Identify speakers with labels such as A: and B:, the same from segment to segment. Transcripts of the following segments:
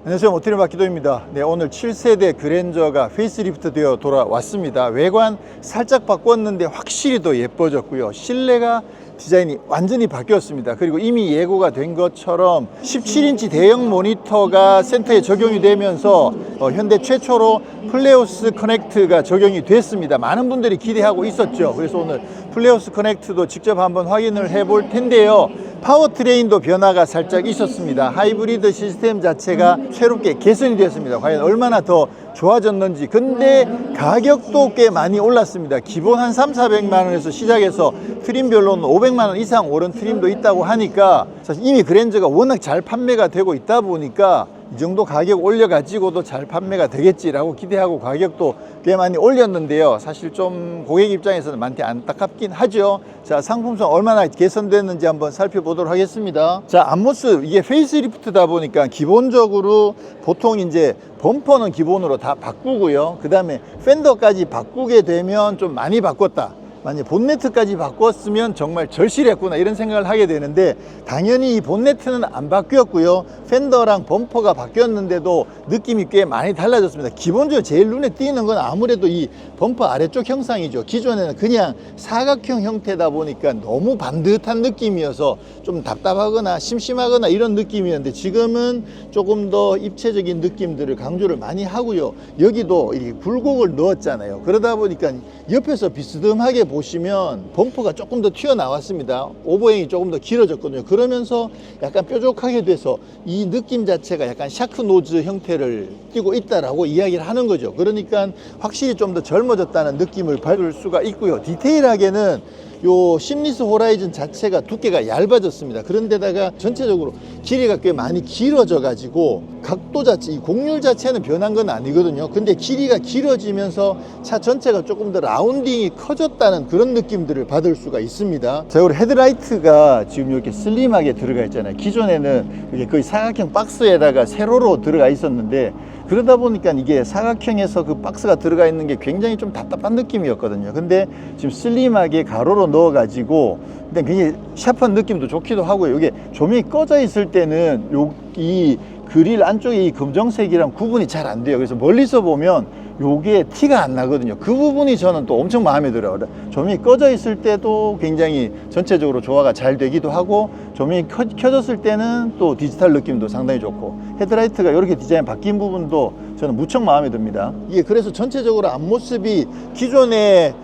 A: 안녕하세요, 모티리 박기도입니다. 네, 오늘 7세대 그랜저가 페이스리프트 되어 돌아왔습니다. 외관 살짝 바꿨는데 확실히 더 예뻐졌고요. 실내가 디자인이 완전히 바뀌었습니다. 그리고 이미 예고가 된 것처럼 17인치 대형 모니터가 센터에 적용이 되면서 현대 최초로 플레오스 커넥트가 적용이 됐습니다. 많은 분들이 기대하고 있었죠. 그래서 오늘 플레오스 커넥트도 직접 한번 확인을 해볼 텐데요. 파워트레인도 변화가 살짝 있었습니다. 하이브리드 시스템 자체가 새롭게 개선이 되었습니다. 과연 얼마나 더 좋아졌는지. 근데 가격도 꽤 많이 올랐습니다. 기본 한 300~400만 원에서 시작해서 트림별로는 500만 원 이상 오른 트림도 있다고 하니까 사실 이미 그랜저가 워낙 잘 판매가 되고 있다 보니까 이 정도 가격 올려가지고도 잘 판매가 되겠지라고 기대하고 가격도 꽤 많이 올렸는데요. 사실 좀 고객 입장에서는 많이 안타깝긴 하죠. 자, 상품성 얼마나 개선됐는지 한번 살펴보도록 하겠습니다. 자, 앞모습 이게 페이스리프트다 보니까 기본적으로 보통 이제 범퍼는 기본으로 다 바꾸고요. 그 다음에 팬더까지 바꾸게 되면 좀 많이 바꿨다. 만약 본네트까지 바꿨으면 정말 절실했구나 이런 생각을 하게 되는데, 당연히 이 본네트는 안 바뀌었고요. 팬더랑 범퍼가 바뀌었는데도 느낌이 꽤 많이 달라졌습니다. 기본적으로 제일 눈에 띄는 건 아무래도 이 범퍼 아래쪽 형상이죠. 기존에는 그냥 사각형 형태다 보니까 너무 반듯한 느낌이어서 좀 답답하거나 심심하거나 이런 느낌이었는데, 지금은 조금 더 입체적인 느낌들을 강조를 많이 하고요. 여기도 이렇게 굴곡을 넣었잖아요. 그러다 보니까 옆에서 비스듬하게 보시면 범퍼가 조금 더 튀어나왔습니다. 오버행이 조금 더 길어졌거든요. 그러면서 약간 뾰족하게 돼서 이 느낌 자체가 약간 샤크 노즈 형태를 띠고 있다라고 이야기를 하는 거죠. 그러니까 확실히 좀 더 젊어졌다는 느낌을 받을 수가 있고요. 디테일하게는 요 심리스 호라이즌 자체가 두께가 얇아졌습니다. 그런데다가 전체적으로 길이가 꽤 많이 길어져 가지고 각도 자체, 이 곡률 자체는 변한 건 아니거든요. 근데 길이가 길어지면서 차 전체가 조금 더 라운딩이 커졌다는 그런 느낌들을 받을 수가 있습니다. 자, 그리고 헤드라이트가 지금 이렇게 슬림하게 들어가 있잖아요. 기존에는 이게 거의 사각형 박스에다가 세로로 들어가 있었는데, 그러다 보니까 이게 사각형에서 그 박스가 들어가 있는 게 굉장히 좀 답답한 느낌이었거든요. 근데 지금 슬림하게 가로로 넣어 가지고 일단 굉장히 샤프한 느낌도 좋기도 하고요. 이게 조명이 꺼져 있을 때는 이 그릴 안쪽에 이 검정색이랑 구분이 잘 안 돼요. 그래서 멀리서 보면 요게 티가 안 나거든요. 그 부분이 저는 또 엄청 마음에 들어요. 조명이 꺼져 있을 때도 굉장히 전체적으로 조화가 잘 되기도 하고, 조명이 켜졌을 때는 또 디지털 느낌도 상당히 좋고, 헤드라이트가 이렇게 디자인 바뀐 부분도 저는 무척 마음에 듭니다. 이게 그래서 전체적으로 앞모습이 기존에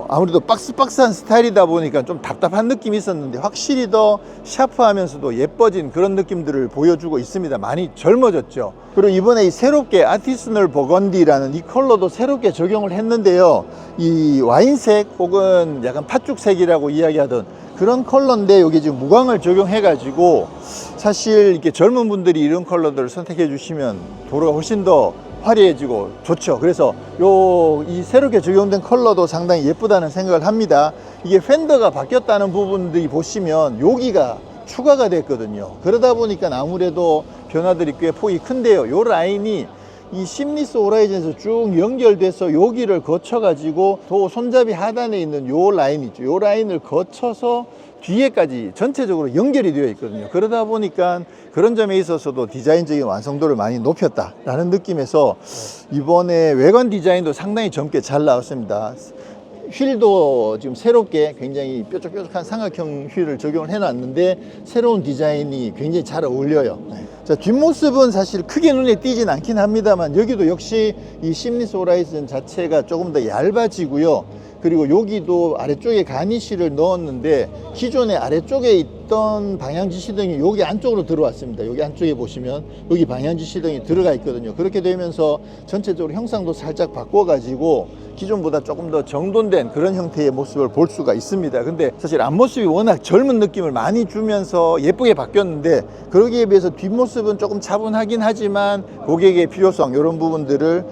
A: 아무래도 박스박스한 스타일이다 보니까 좀 답답한 느낌이 있었는데, 확실히 더 샤프하면서도 예뻐진 그런 느낌들을 보여주고 있습니다. 많이 젊어졌죠. 그리고 이번에 이 새롭게 아티스널 버건디라는 이 컬러도 새롭게 적용을 했는데요. 이 와인색 혹은 약간 팥죽색이라고 이야기하던 그런 컬러인데, 여기 지금 무광을 적용해 가지고 사실 이렇게 젊은 분들이 이런 컬러들을 선택해 주시면 도로가 훨씬 더 화려해지고 좋죠. 그래서 이 새롭게 적용된 컬러도 상당히 예쁘다는 생각을 합니다. 이게 팬더가 바뀌었다는 부분들이 보시면 여기가 추가가 됐거든요. 그러다 보니까 아무래도 변화들이 꽤 폭이 큰데요. 요 라인이 이 심리스 호라이즌에서 쭉 연결돼서 여기를 거쳐 가지고 도 손잡이 하단에 있는 요 라인 있죠. 요 라인을 거쳐서 뒤에까지 전체적으로 연결이 되어 있거든요. 그러다 보니까 그런 점에 있어서도 디자인적인 완성도를 많이 높였다라는 느낌에서 이번에 외관 디자인도 상당히 젊게 잘 나왔습니다. 휠도 지금 새롭게 굉장히 뾰족뾰족한 삼각형 휠을 적용을 해놨는데, 새로운 디자인이 굉장히 잘 어울려요. 자, 뒷모습은 사실 크게 눈에 띄진 않긴 합니다만, 여기도 역시 이 심리스 호라이즌 자체가 조금 더 얇아지고요. 그리고 여기도 아래쪽에 가니쉬를 넣었는데, 기존에 아래쪽에 있던 방향지시등이 여기 안쪽으로 들어왔습니다. 여기 안쪽에 보시면 여기 방향지시등이 들어가 있거든요. 그렇게 되면서 전체적으로 형상도 살짝 바꿔가지고 기존보다 조금 더 정돈된 그런 형태의 모습을 볼 수가 있습니다. 근데 사실 앞모습이 워낙 젊은 느낌을 많이 주면서 예쁘게 바뀌었는데, 그러기에 비해서 뒷모습은 조금 차분하긴 하지만 고객의 필요성 이런 부분들을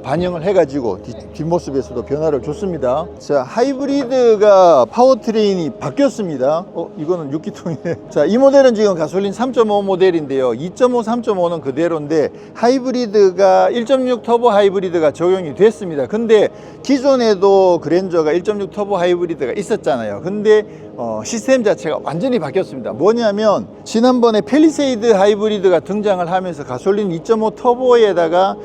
A: 반영을 해가지고 뒷모습에서도 변화를 줬습니다. 자, 하이브리드가 파워트레인이 바뀌었습니다. 이거는 6기 쓰레기통이네. 자, 이 모델은 지금 가솔린 3.5 모델인데요. 2.5, 3.5는 그대로인데 하이브리드가 1.6 터보 하이브리드가 적용이 됐습니다. 근데 기존에도 그랜저가 1.6 터보 하이브리드가 있었잖아요. 근데 시스템 자체가 완전히 바뀌었습니다. 뭐냐면 지난번에 팰리세이드 하이브리드가 등장을 하면서 가솔린 2.5 터보에다가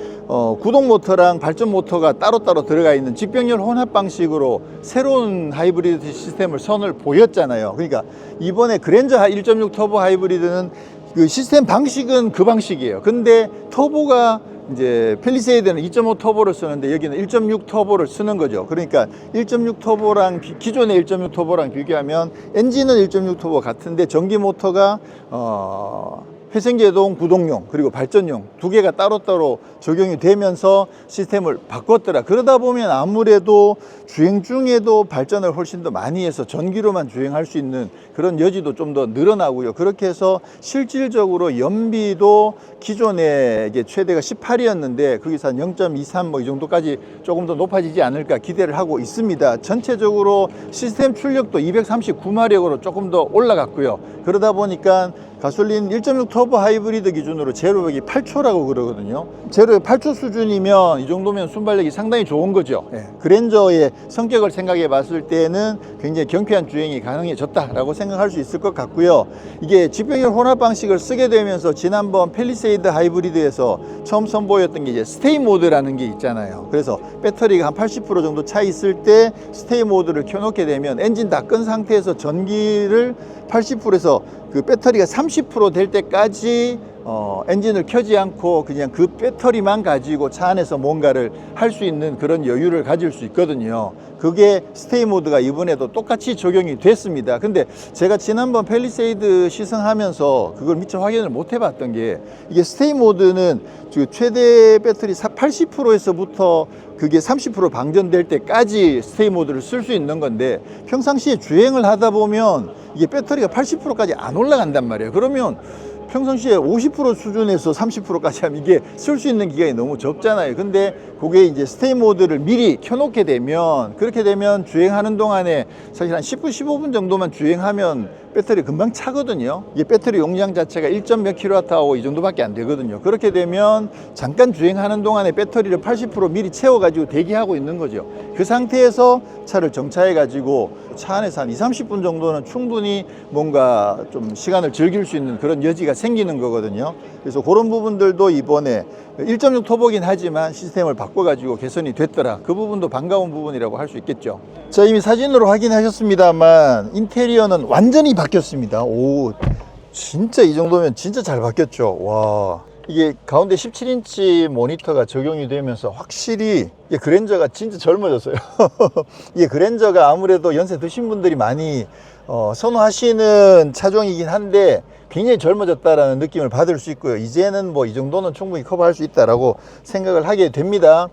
A: 구동 모터랑 발전 모터가 따로따로 들어가 있는 직병렬 혼합 방식으로 새로운 하이브리드 시스템을 선을 보였잖아요. 그러니까 이번에 그랜저 1.6 터보 하이브리드는 그 시스템 방식은 그 방식이에요. 근데 터보가 이제 팰리세이드는 2.5 터보를 쓰는데 여기는 1.6 터보를 쓰는 거죠. 그러니까 1.6 터보랑 기존의 1.6 터보랑 비교하면 엔진은 1.6 터보 같은데 전기 모터가 회생제동 구동용 그리고 발전용 두 개가 따로따로 적용이 되면서 시스템을 바꿨더라. 그러다 보면 아무래도 주행 중에도 발전을 훨씬 더 많이 해서 전기로만 주행할 수 있는 그런 여지도 좀 더 늘어나고요. 그렇게 해서 실질적으로 연비도 기존에 이게 최대가 18이었는데 거기서 한 0.23 뭐 이 정도까지 조금 더 높아지지 않을까 기대를 하고 있습니다. 전체적으로 시스템 출력도 239마력으로 조금 더 올라갔고요. 그러다 보니까 가솔린 1.6 터보 하이브리드 기준으로 제로백이 8초라고 그러거든요. 제로백 8초 수준이면 이 정도면 순발력이 상당히 좋은 거죠. 그랜저의 성격을 생각해 봤을 때는 굉장히 경쾌한 주행이 가능해졌다라고 생각할 수 있을 것 같고요. 이게 직병렬 혼합 방식을 쓰게 되면서 지난번 팰리세이드 하이브리드에서 처음 선보였던 게 이제 스테이 모드라는 게 있잖아요. 그래서 배터리가 한 80% 정도 차 있을 때 스테이 모드를 켜놓게 되면 엔진 다 끈 상태에서 전기를 80%에서 그 배터리가 30% 될 때까지 엔진을 켜지 않고 그냥 그 배터리만 가지고 차 안에서 뭔가를 할 수 있는 그런 여유를 가질 수 있거든요. 그게 스테이 모드가 이번에도 똑같이 적용이 됐습니다. 근데 제가 지난번 팰리세이드 시승하면서 그걸 미처 확인을 못 해봤던 게 이게 스테이 모드는 최대 배터리 80%에서부터 그게 30% 방전될 때까지 스테이 모드를 쓸 수 있는 건데 평상시에 주행을 하다 보면 이게 배터리가 80%까지 안 올라간단 말이에요. 그러면 평상시에 50% 수준에서 30%까지 하면 이게 쓸 수 있는 기간이 너무 적잖아요. 근데 그게 이제 스테이 모드를 미리 켜놓게 되면 그렇게 되면 주행하는 동안에 사실 한 10분, 15분 정도만 주행하면 배터리 금방 차거든요. 이게 배터리 용량 자체가 1몇 kWh 이 정도밖에 안 되거든요. 그렇게 되면 잠깐 주행하는 동안에 배터리를 80% 미리 채워가지고 대기하고 있는 거죠. 그 상태에서 차를 정차해가지고 차 안에서 한 20-30분 정도는 충분히 뭔가 좀 시간을 즐길 수 있는 그런 여지가 생기는 거거든요. 그래서 그런 부분들도 이번에 1.6 터보긴 하지만 시스템을 바꿔가지고 개선이 됐더라. 그 부분도 반가운 부분이라고 할 수 있겠죠. 자, 이미 사진으로 확인하셨습니다만 인테리어는 완전히 바뀌었습니다. 오, 진짜 이 정도면 진짜 잘 바뀌었죠. 와, 이게 가운데 17인치 모니터가 적용이 되면서 확실히 이게 그랜저가 진짜 젊어졌어요. 이게 그랜저가 아무래도 연세 드신 분들이 많이 선호하시는 차종이긴 한데 굉장히 젊어졌다라는 느낌을 받을 수 있고요. 이제는 뭐 이 정도는 충분히 커버할 수 있다라고 생각을 하게 됩니다.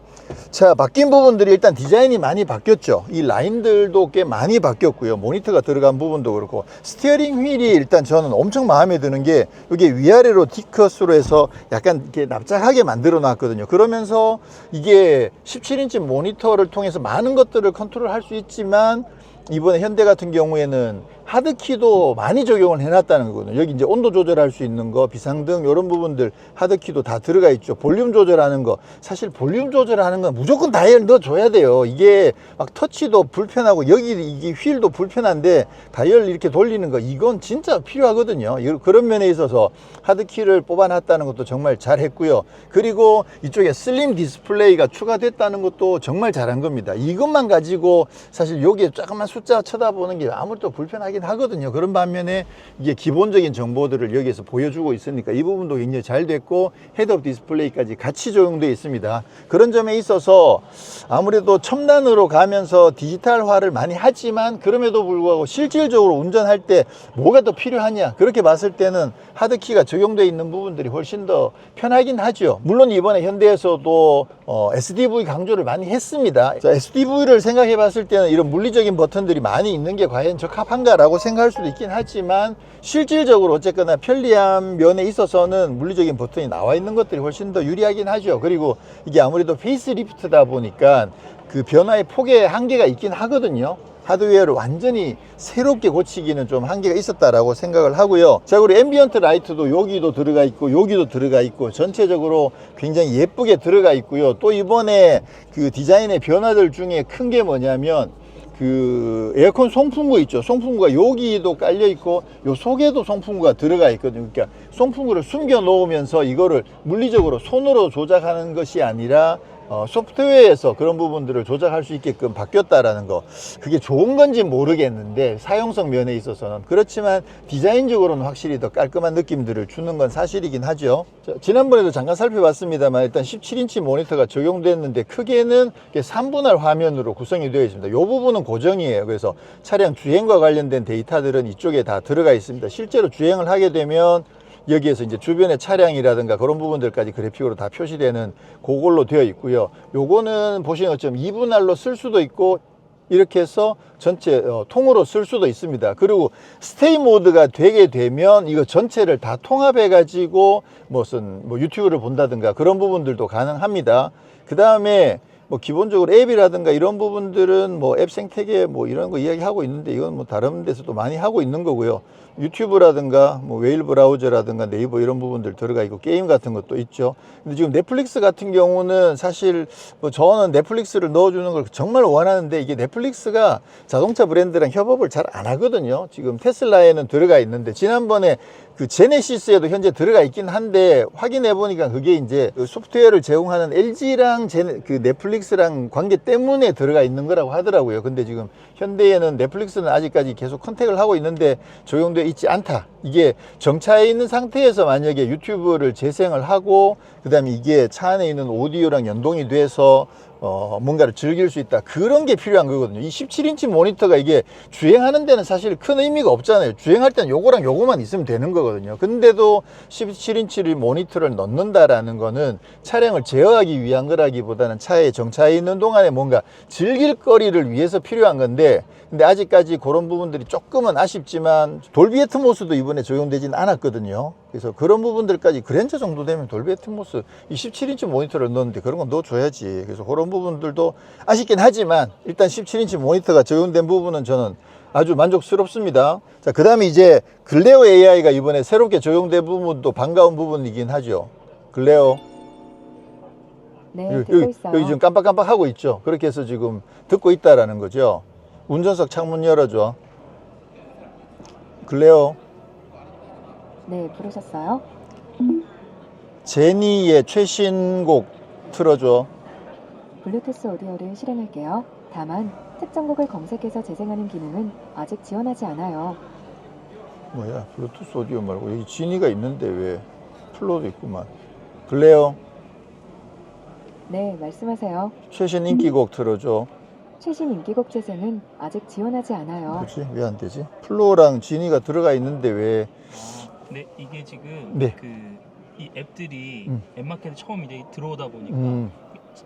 A: 자, 바뀐 부분들이 일단 디자인이 많이 바뀌었죠. 이 라인들도 꽤 많이 바뀌었고요. 모니터가 들어간 부분도 그렇고 스티어링 휠이 일단 저는 엄청 마음에 드는 게 이게 위아래로 D컷으로 해서 약간 이렇게 납작하게 만들어 놨거든요. 그러면서 이게 17인치 모니터를 통해서 많은 것들을 컨트롤할 수 있지만 이번에 현대 같은 경우에는 하드키도 많이 적용을 해놨다는 거거든요. 여기 이제 온도 조절할 수 있는 거, 비상등 이런 부분들 하드키도 다 들어가 있죠. 볼륨 조절하는 거, 사실 볼륨 조절하는 건 무조건 다이얼 넣어줘야 돼요. 이게 막 터치도 불편하고 여기 이게 휠도 불편한데 다이얼 이렇게 돌리는 거 이건 진짜 필요하거든요. 그런 면에 있어서 하드키를 뽑아놨다는 것도 정말 잘했고요. 그리고 이쪽에 슬림 디스플레이가 추가됐다는 것도 정말 잘한 겁니다. 이것만 가지고 사실 여기에 조금만 숫자 쳐다보는 게 아무것도 불편하긴 하거든요. 그런 반면에 이게 기본적인 정보들을 여기에서 보여주고 있으니까 이 부분도 굉장히 잘 됐고 헤드업 디스플레이까지 같이 적용되어 있습니다. 그런 점에 있어서 아무래도 첨단으로 가면서 디지털화를 많이 하지만 그럼에도 불구하고 실질적으로 운전할 때 뭐가 더 필요하냐 그렇게 봤을 때는 하드키가 적용되어 있는 부분들이 훨씬 더 편하긴 하죠. 물론 이번에 현대에서도 SDV 강조를 많이 했습니다. 자, SDV를 생각해 봤을 때는 이런 물리적인 버튼들이 많이 있는 게 과연 적합한가 라고 생각할 수도 있긴 하지만 실질적으로 어쨌거나 편리한 면에 있어서는 물리적인 버튼이 나와 있는 것들이 훨씬 더 유리하긴 하죠. 그리고 이게 아무래도 페이스리프트다 보니까 그 변화의 폭의 한계가 있긴 하거든요. 하드웨어를 완전히 새롭게 고치기는 좀 한계가 있었다라고 생각을 하고요. 자, 그리고 앰비언트 라이트도 여기도 들어가 있고 여기도 들어가 있고 전체적으로 굉장히 예쁘게 들어가 있고요. 또 이번에 그 디자인의 변화들 중에 큰 게 뭐냐면 그 에어컨 송풍구 있죠. 송풍구가 여기도 깔려 있고 요 속에도 송풍구가 들어가 있거든요. 그러니까 송풍구를 숨겨 놓으면서 이거를 물리적으로 손으로 조작하는 것이 아니라 소프트웨어에서 그런 부분들을 조작할 수 있게끔 바뀌었다라는 거, 그게 좋은 건지 모르겠는데 사용성 면에 있어서는 그렇지만 디자인적으로는 확실히 더 깔끔한 느낌들을 주는 건 사실이긴 하죠. 자, 지난번에도 잠깐 살펴봤습니다만 일단 17인치 모니터가 적용됐는데 크게는 3분할 화면으로 구성이 되어 있습니다. 이 부분은 고정이에요. 그래서 차량 주행과 관련된 데이터들은 이쪽에 다 들어가 있습니다. 실제로 주행을 하게 되면 여기에서 이제 주변의 차량이라든가 그런 부분들까지 그래픽으로 다 표시되는 그걸로 되어 있고요. 요거는 보시는 것처럼 2분할로 쓸 수도 있고 이렇게 해서 전체 통으로 쓸 수도 있습니다. 그리고 스테이 모드가 되게 되면 이거 전체를 다 통합해 가지고 무슨 유튜브를 본다든가 그런 부분들도 가능합니다. 그 다음에 기본적으로 앱이라든가 이런 부분들은 앱 생태계 이런 거 이야기하고 있는데 이건 다른 데서도 많이 하고 있는 거고요. 유튜브라든가 웨일 브라우저라든가 네이버 이런 부분들 들어가 있고 게임 같은 것도 있죠. 근데 지금 넷플릭스 같은 경우는 사실 저는 넷플릭스를 넣어주는 걸 정말 원하는데 이게 넷플릭스가 자동차 브랜드랑 협업을 잘 안 하거든요. 지금 테슬라에는 들어가 있는데 지난번에 그 제네시스에도 현재 들어가 있긴 한데 확인해 보니까 그게 이제 그 소프트웨어를 제공하는 LG랑 그 넷플릭스랑 관계 때문에 들어가 있는 거라고 하더라고요. 근데 지금 현대에는 넷플릭스는 아직까지 계속 컨택을 하고 있는데 적용되어 있지 않다. 이게 정차해 있는 상태에서 만약에 유튜브를 재생을 하고 그 다음에 이게 차 안에 있는 오디오랑 연동이 돼서 뭔가를 즐길 수 있다. 그런 게 필요한 거거든요. 이 17인치 모니터가 이게 주행하는 데는 사실 큰 의미가 없잖아요. 주행할 때는 요거랑 요거만 있으면 되는 거거든요. 근데도 17인치 모니터를 넣는다라는 거는 차량을 제어하기 위한 거라기보다는 차에 정차해 있는 동안에 뭔가 즐길 거리를 위해서 필요한 건데 근데 아직까지 그런 부분들이 조금은 아쉽지만 돌비 애트모스도 이번에 적용되진 않았거든요. 그래서 그런 부분들까지 그랜저 정도 되면 돌비 애트모스 이 17인치 모니터를 넣었는데 그런 건 넣어줘야지. 그래서 그런 부분들도 아쉽긴 하지만 일단 17인치 모니터가 적용된 부분은 저는 아주 만족스럽습니다. 자, 그 다음에 이제 글레오 AI가 이번에 새롭게 적용된 부분도 반가운 부분이긴 하죠. 글레오.
B: 네, 듣고 있어요.
A: 여기 지금 깜빡깜빡 하고 있죠. 그렇게 해서 지금 듣고 있다라는 거죠. 운전석 창문 열어줘. 글레오.
B: 네, 부르셨어요?
A: 제니의 최신곡 틀어줘.
B: 블루투스 오디오를 실행할게요. 다만 특정 곡을 검색해서 재생하는 기능은 아직 지원하지 않아요.
A: 뭐야, 블루투스 오디오 말고 여기 지니가 있는데 왜 플로도 있구만. 글레오.
B: 네, 말씀하세요.
A: 최신 인기곡 틀어줘.
B: 최신 인기곡 재생은 아직 지원하지 않아요.
A: 그렇지, 왜 안 되지? 플로랑 지니가 들어가 있는데 왜?
C: 네, 이게 지금
A: 네.
C: 이 앱들이 앱마켓에 처음 이제 들어오다 보니까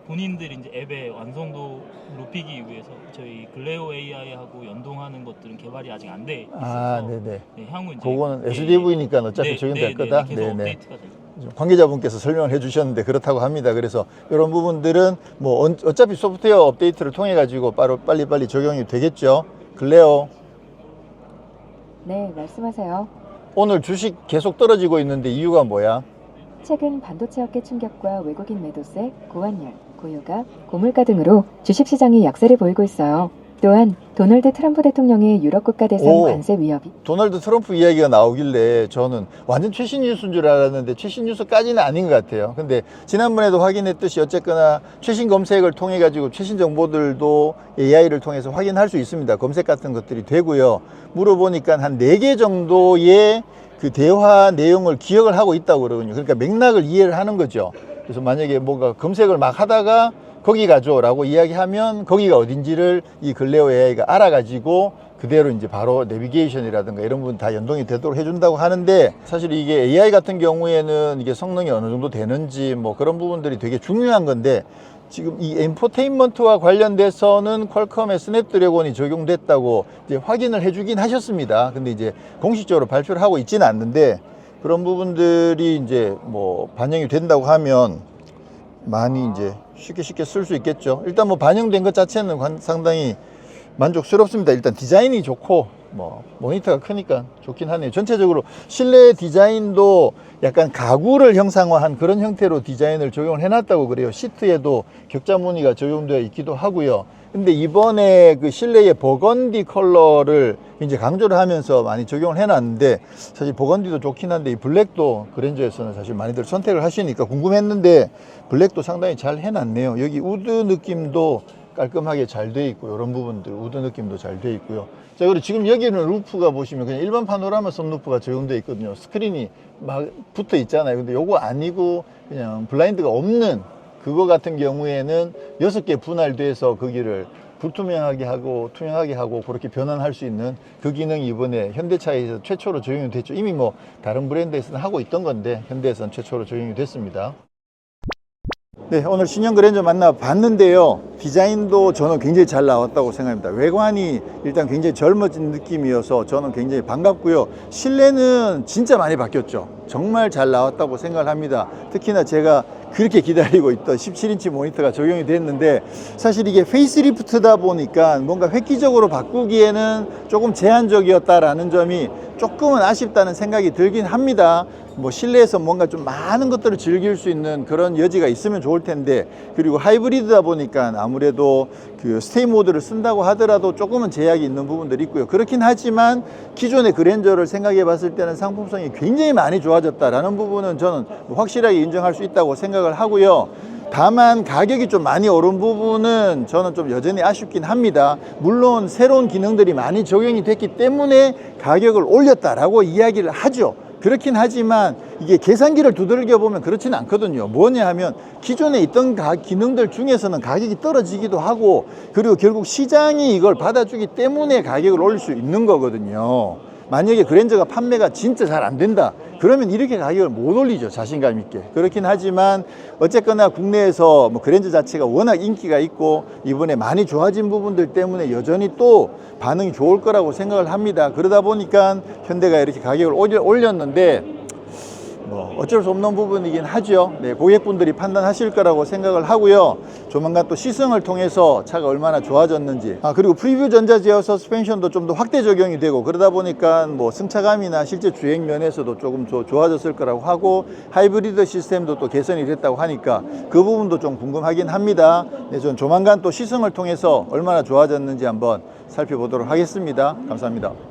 C: 본인들이 이제 앱의 완성도 높이기 위해서 저희 글레오 AI하고 연동하는 것들은 개발이 아직 안 돼 있어서
A: 네네.
C: 네, 향후 이제
A: 그거는 SDV니까 어차피 적용될 거다.
C: 계속 업데이트가 될 거예요.
A: 관계자분께서 설명을 해주셨는데 그렇다고 합니다. 그래서 이런 부분들은 어차피 소프트웨어 업데이트를 통해 가지고 빨리빨리 적용이 되겠죠. 글레오.
B: 네, 말씀하세요.
A: 오늘 주식 계속 떨어지고 있는데 이유가 뭐야?
B: 최근 반도체 업계 충격과 외국인 매도세, 고환율, 고유가, 고물가 등으로 주식시장이 약세를 보이고 있어요. 또한 도널드 트럼프 대통령의 유럽 국가 대상 관세 위협이
A: 도널드 트럼프 이야기가 나오길래 저는 완전 최신 뉴스인 줄 알았는데 최신 뉴스까지는 아닌 것 같아요. 근데 지난번에도 확인했듯이 어쨌거나 최신 검색을 통해 가지고 최신 정보들도 AI를 통해서 확인할 수 있습니다. 검색 같은 것들이 되고요. 물어보니까 한 4개 정도의 그 대화 내용을 기억을 하고 있다고 그러거든요. 그러니까 맥락을 이해를 하는 거죠. 그래서 만약에 뭔가 검색을 막 하다가 거기 가죠 라고 이야기하면 거기가 어딘지를 이 글레오 AI가 알아가지고 그대로 이제 바로 내비게이션이라든가 이런 부분 다 연동이 되도록 해준다고 하는데, 사실 이게 AI 같은 경우에는 이게 성능이 어느 정도 되는지 뭐 그런 부분들이 되게 중요한 건데, 지금 이 엔포테인먼트와 관련돼서는 퀄컴의 스냅드래곤이 적용됐다고 이제 확인을 해주긴 하셨습니다. 근데 이제 공식적으로 발표를 하고 있지는 않는데, 그런 부분들이 이제 뭐 반영이 된다고 하면 많이 이제 쉽게 쓸 수 있겠죠. 일단 뭐 반영된 것 자체는 상당히 만족스럽습니다. 일단 디자인이 좋고 뭐 모니터가 크니까 좋긴 하네요. 전체적으로 실내 디자인도 약간 가구를 형상화한 그런 형태로 디자인을 적용을 해놨다고 그래요. 시트에도 격자 무늬가 적용되어 있기도 하고요. 근데 이번에 그 실내의 버건디 컬러를 이제 강조를 하면서 많이 적용을 해놨는데, 사실 버건디도 좋긴 한데 이 블랙도 그랜저에서는 사실 많이들 선택을 하시니까 궁금했는데, 블랙도 상당히 잘 해놨네요. 여기 우드 느낌도 깔끔하게 잘 돼 있고, 이런 부분들 우드 느낌도 잘 돼 있고요. 자, 그리고 지금 여기는 루프가 보시면 그냥 일반 파노라마 선루프가 적용되어 있거든요. 스크린이 막 붙어 있잖아요. 근데 요거 아니고 그냥 블라인드가 없는 그거 같은 경우에는 6개 분할돼서 거기를 불투명하게 하고 투명하게 하고 그렇게 변환할 수 있는 그 기능이 이번에 현대차에서 최초로 적용이 됐죠. 이미 뭐 다른 브랜드에서는 하고 있던 건데 현대에서는 최초로 적용이 됐습니다. 네, 오늘 신형 그랜저 만나봤는데요. 디자인도 저는 굉장히 잘 나왔다고 생각합니다. 외관이 일단 굉장히 젊어진 느낌이어서 저는 굉장히 반갑고요. 실내는 진짜 많이 바뀌었죠. 정말 잘 나왔다고 생각을 합니다. 특히나 제가 그렇게 기다리고 있던 17인치 모니터가 적용이 됐는데, 사실 이게 페이스리프트다 보니까 뭔가 획기적으로 바꾸기에는 조금 제한적이었다라는 점이 조금은 아쉽다는 생각이 들긴 합니다. 뭐 실내에서 뭔가 좀 많은 것들을 즐길 수 있는 그런 여지가 있으면 좋을 텐데, 그리고 하이브리드다 보니까 아무래도 그 스테이 모드를 쓴다고 하더라도 조금은 제약이 있는 부분들이 있고요. 그렇긴 하지만 기존의 그랜저를 생각해 봤을 때는 상품성이 굉장히 많이 좋아졌다라는 부분은 저는 확실하게 인정할 수 있다고 생각을 하고요. 다만 가격이 좀 많이 오른 부분은 저는 좀 여전히 아쉽긴 합니다. 물론 새로운 기능들이 많이 적용이 됐기 때문에 가격을 올렸다라고 이야기를 하죠. 그렇긴 하지만 이게 계산기를 두들겨 보면 그렇지는 않거든요. 뭐냐 하면 기존에 있던 기능들 중에서는 가격이 떨어지기도 하고, 그리고 결국 시장이 이걸 받아주기 때문에 가격을 올릴 수 있는 거거든요. 만약에 그랜저가 판매가 진짜 잘 안 된다 그러면 이렇게 가격을 못 올리죠, 자신감 있게. 그렇긴 하지만 어쨌거나 국내에서 뭐 그랜저 자체가 워낙 인기가 있고 이번에 많이 좋아진 부분들 때문에 여전히 또 반응이 좋을 거라고 생각을 합니다. 그러다 보니까 현대가 이렇게 가격을 올렸는데 뭐 어쩔 수 없는 부분이긴 하죠. 네, 고객분들이 판단하실 거라고 생각을 하고요. 조만간 또 시승을 통해서 차가 얼마나 좋아졌는지, 그리고 프리뷰 전자 제어 서스펜션도 좀 더 확대 적용이 되고, 그러다 보니까 뭐 승차감이나 실제 주행 면에서도 조금 좋아졌을 거라고 하고, 하이브리드 시스템도 또 개선이 됐다고 하니까 그 부분도 좀 궁금하긴 합니다. 네, 전 조만간 또 시승을 통해서 얼마나 좋아졌는지 한번 살펴보도록 하겠습니다. 감사합니다.